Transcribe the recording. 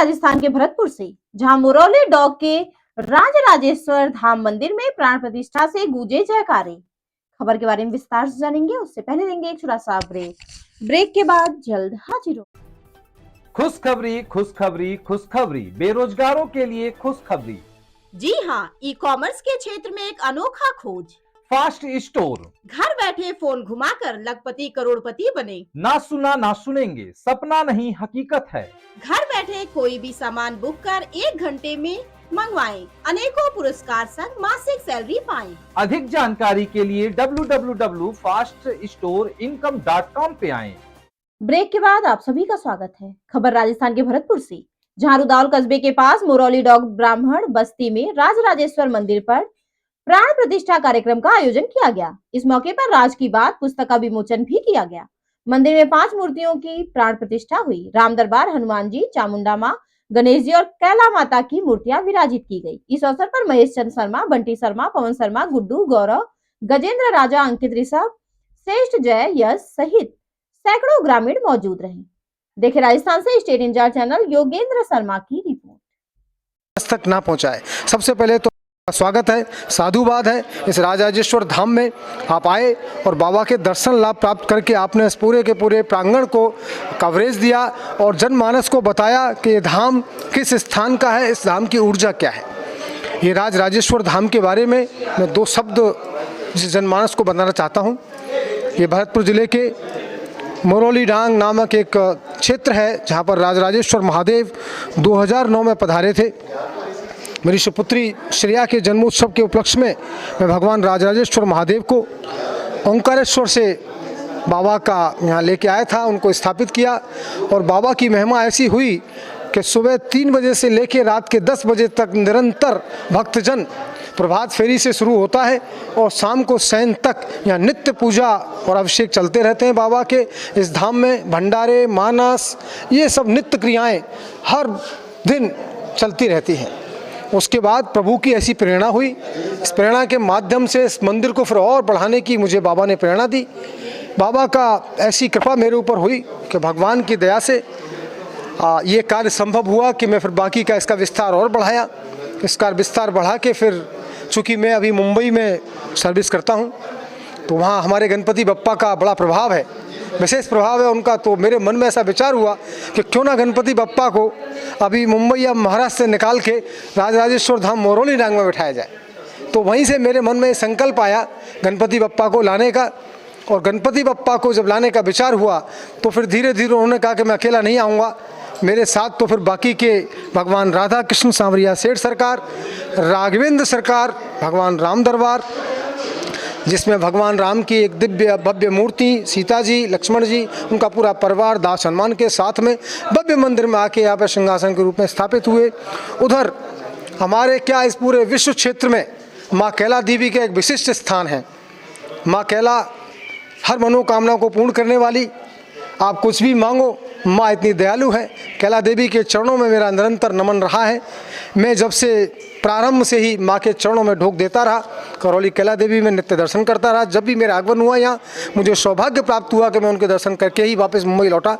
राजस्थान के भरतपुर से, जहां मुरौली डॉग के राजराजेश्वर धाम मंदिर में प्राण प्रतिष्ठा से गूंजे जयकारे। खबर के बारे में विस्तार से जानेंगे, उससे पहले देंगे एक छोटा सा ब्रेक के बाद जल्द हाजिर हो। खुशखबरी खुशखबरी खुशखबरी, बेरोजगारों के लिए खुशखबरी। जी हाँ, ई कॉमर्स के क्षेत्र में एक अनोखा खोज। Fast store. घर बैठे फोन घुमाकर लखपति करोड़पति बने। ना सुना ना सुनेंगे, सपना नहीं हकीकत है। घर बैठे कोई भी सामान बुक कर 1 घंटे में मंगवाएं। अनेकों पुरस्कार संग मासिक सैलरी पाएं। अधिक जानकारी के लिए www.faststoreincome.com पे आएं। ब्रेक के बाद आप सभी का स्वागत है। खबर राजस्थान के भरतपुर से, जहां रुदावल कस्बे के पास मुरौली डॉग ब्राह्मण बस्ती में राजराजेश्वर मंदिर पर प्राण प्रतिष्ठा कार्यक्रम का आयोजन किया गया। इस मौके पर राज की बात पुस्तक का विमोचन भी किया गया। मंदिर में 5 मूर्तियों की प्राण प्रतिष्ठा हुई। राम दरबार, हनुमान जी, चामुंडा माँ, गणेश जी और कैला माता की मूर्तियां विराजित की गई। इस अवसर पर महेश चंद्र शर्मा, बंटी शर्मा, पवन शर्मा, गुड्डू, गौरव, गजेंद्र राजा, अंकित ऋषभ, श्रेष्ठ जय, यश सहित सैकड़ों ग्रामीण मौजूद रहे। देखे राजस्थान से state incharge channel Yogendra Sharma की रिपोर्ट। तक ना पहुंचाए। सबसे पहले तो स्वागत है, साधुवाद है। इस राजराजेश्वर धाम में आप आए और बाबा के दर्शन लाभ प्राप्त करके आपने इस पूरे के पूरे प्रांगण को कवरेज दिया और जनमानस को बताया कि ये धाम किस स्थान का है, इस धाम की ऊर्जा क्या है। ये राजराजेश्वर धाम के बारे में मैं 2 शब्द जनमानस को बताना चाहता हूँ। ये भरतपुर जिले के मुरौली डांग नामक एक क्षेत्र है, जहाँ पर राजराजेश्वर महादेव 2009 में पधारे थे। मेरी सुपुत्री श्रेया के जन्मोत्सव के उपलक्ष्य में मैं भगवान राजराजेश्वर महादेव को ओंकारेश्वर से बाबा का यहाँ लेके आया था, उनको स्थापित किया और बाबा की महिमा ऐसी हुई कि सुबह 3 बजे से लेकर रात के 10 बजे तक निरंतर भक्तजन प्रभात फेरी से शुरू होता है और शाम को शयन तक यहाँ नित्य पूजा और अभिषेक चलते रहते हैं बाबा के। इस धाम में भंडारे, मानस, ये सब नित्य क्रियाएं हर दिन चलती रहती हैं। उसके बाद प्रभु की ऐसी प्रेरणा हुई, इस प्रेरणा के माध्यम से इस मंदिर को फिर और बढ़ाने की मुझे बाबा ने प्रेरणा दी। बाबा का ऐसी कृपा मेरे ऊपर हुई कि भगवान की दया से ये कार्य संभव हुआ कि मैं फिर बाकी का इसका विस्तार और बढ़ाया। इसका विस्तार बढ़ा के फिर चूँकि मैं अभी मुंबई में सर्विस करता हूँ, तो वहाँ हमारे गणपति बप्पा का बड़ा प्रभाव है, विशेष प्रभाव है उनका। तो मेरे मन में ऐसा विचार हुआ कि क्यों ना गणपति बप्पा को अभी मुंबई या महाराष्ट्र से निकाल के राजराजेश्वर धाम मुरौली डांग में बैठाया जाए। तो वहीं से मेरे मन में संकल्प आया गणपति बप्पा को लाने का। और गणपति बप्पा को जब लाने का विचार हुआ तो फिर धीरे धीरे उन्होंने कहा कि मैं अकेला नहीं आऊँगा, मेरे साथ तो फिर बाकी के भगवान राधा कृष्ण सांवरिया सेठ सरकार, राघवेंद्र सरकार, भगवान राम दरबार, जिसमें भगवान राम की एक दिव्य भव्य मूर्ति, सीता जी, लक्ष्मण जी, उनका पूरा परिवार दास हनुमान के साथ में भव्य मंदिर में आके यहाँ पर सिंहासन के रूप में स्थापित हुए। उधर हमारे क्या इस पूरे विश्व क्षेत्र में माँ कैला देवी का एक विशिष्ट स्थान है। माँ कैला हर मनोकामना को पूर्ण करने वाली, आप कुछ भी मांगो, माँ इतनी दयालु है। कैला देवी के चरणों में मेरा निरंतर नमन रहा है। मैं जब से प्रारंभ से ही माँ के चरणों में ढोक देता रहा, करौली कैला देवी में नित्य दर्शन करता रहा। जब भी मेरा आगमन हुआ यहाँ, मुझे सौभाग्य प्राप्त हुआ कि मैं उनके दर्शन करके ही वापस मुंबई लौटा।